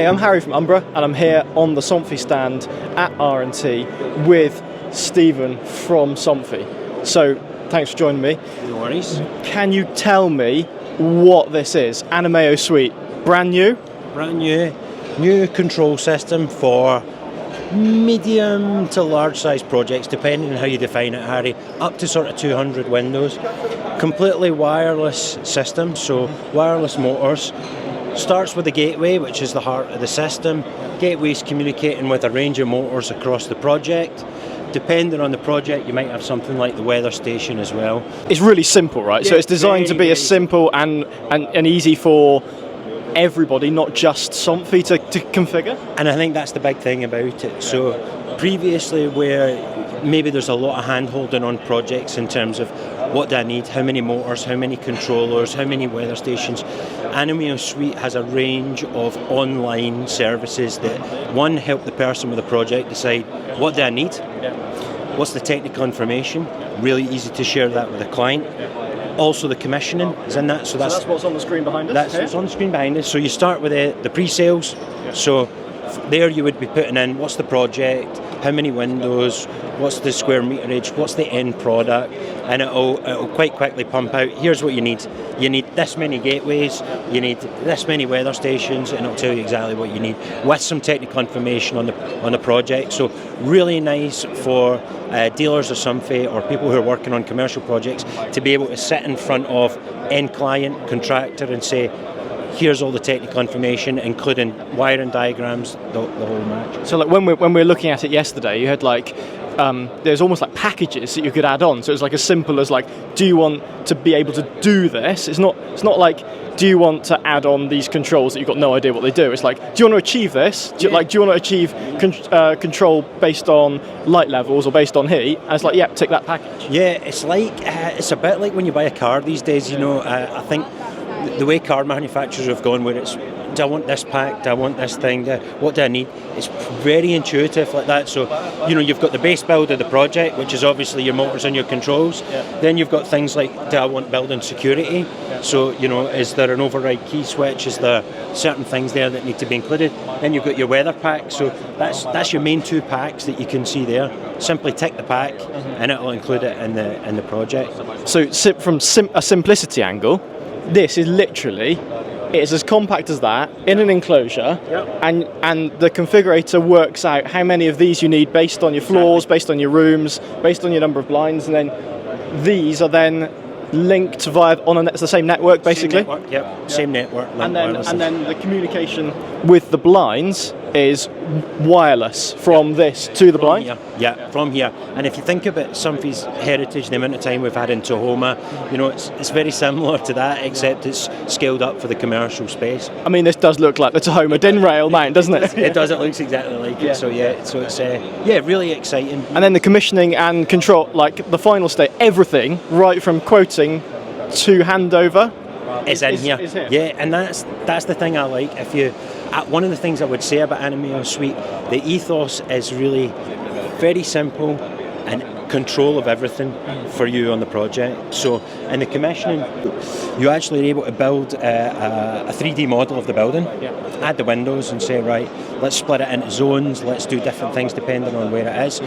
Hey, I'm Harry from Umbra, and I'm here on the Somfy stand at R+T with Steven from Somfy. So, thanks for joining me. No worries. Can you tell me what this is? Animeo Suite, brand new? Brand new control system for medium to large size projects, depending on how you define it, Harry, up to sort of 200 windows. Completely wireless system, so wireless motors. Starts with the gateway, which is the heart of the system. Gateway's communicating with a range of motors across the project. Depending on the project, you might have something like the weather station as well. It's really simple, right? Yeah, so it's designed to be very as simple and easy for everybody, not just Somfy to configure. And I think that's the big thing about it. So previously, where maybe there's a lot of hand-holding on projects in terms of what do I need, how many motors, how many controllers, how many weather stations, Animeo Suite has a range of online services that, one, help the person with the project decide what do I need, what's the technical information, really easy to share that with the client. Also the commissioning is in that. So that's what's on the screen behind us? That's what's on the screen behind us. So you start with the pre-sales. So there you would be putting in what's the project, how many windows, what's the square meterage, what's the end product, and it'll quite quickly pump out, here's what you need. You need this many gateways, you need this many weather stations, and it'll tell you exactly what you need with some technical information on the project. So really nice for dealers of Somfy or people who are working on commercial projects to be able to sit in front of end client, contractor, and say, here's all the technical information, including wiring diagrams, the whole match. So like when we were looking at it yesterday, you had like, there's almost like packages that you could add on. So it's like as simple as like, do you want to be able to do this? It's not like, do you want to add on these controls that you've got no idea what they do? It's like, do you want to achieve this? Do you want to achieve control based on light levels or based on heat? And it's like, yeah, tick that package. Yeah, it's like, it's a bit like when you buy a car these days, you know, I think the way car manufacturers have gone where it's, do I want this pack, do I want this thing, what do I need? It's very intuitive like that. So, you know, you've got the base build of the project, which is obviously your motors and your controls. Yeah. Then you've got things like, do I want building security? Yeah. So, you know, is there an override key switch? Is there certain things there that need to be included? Then you've got your weather pack. So that's your main two packs that you can see there. Simply tick the pack and it'll include it in the project. So from a simplicity angle, this is literally, it's as compact as that in an enclosure, and the configurator works out how many of these you need based on your floors, based on your rooms, based on your number of blinds, and then these are then linked via it's the same network basically. Same network. And then the communication with the blinds is wireless from this to the blind? From here. And if you think about Somfy's heritage, the amount of time we've had in Tahoma, you know, it's very similar to that, except it's scaled up for the commercial space. I mean, this does look like the Tahoma DIN rail mount, doesn't it? It does, it looks exactly like it. So it's really exciting. And then the commissioning and control, like the final state, everything, right from quoting to handover, is here. Yeah, and that's the thing I like. One of the things I would say about Animeo Suite, the ethos is really very simple and control of everything for you on the project. So in the commissioning, you actually are able to build a 3D model of the building, add the windows and say, right, let's split it into zones, let's do different things depending on where it is.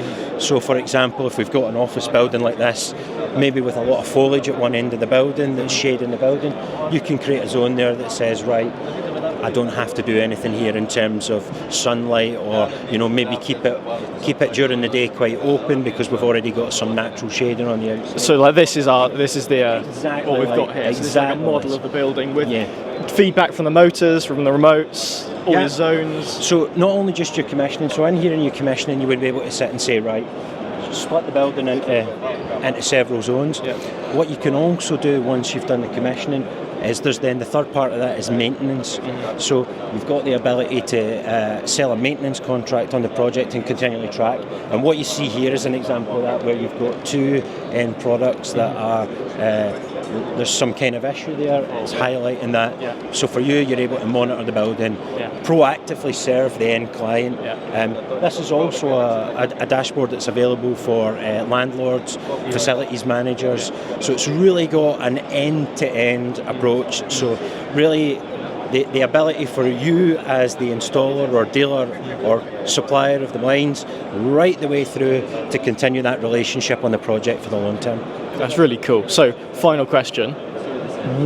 So for example, if we've got an office building like this, maybe with a lot of foliage at one end of the building that's shading the building, you can create a zone there that says, right, I don't have to do anything here in terms of sunlight, or you know, maybe keep it during the day quite open because we've already got some natural shading on the outside. So like this is what we've exactly got here. So this is like a model of the building with feedback from the motors, from the remotes, all your zones. So not only just your commissioning. So in here in your commissioning, you would be able to sit and say, right, split the building into several zones. What you can also do once you've done the commissioning is there's then the third part of that is maintenance. So you've got the ability to sell a maintenance contract on the project and continually track. And what you see here is an example of that, where you've got two end products that are there's some kind of issue there. It's highlighting that. So for you, you're able to monitor the building, proactively serve the end client. This is also a dashboard that's available for landlords, facilities managers. So it's really got an end-to-end approach. So really the ability for you as the installer or dealer or supplier of the blinds right the way through to continue that relationship on the project for the long term. That's really cool. So, final question,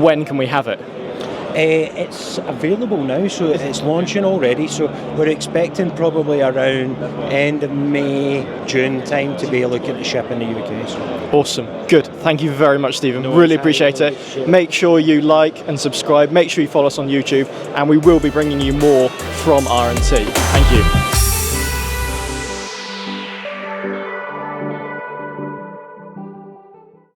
when can we have it? It's available now, so it's launching already, so we're expecting probably around end of May, June time to be looking to ship in the UK. So. Awesome, good. Thank you very much, Stephen. Really appreciate it. Make sure you like and subscribe, make sure you follow us on YouTube, and we will be bringing you more from R+T. Thank you.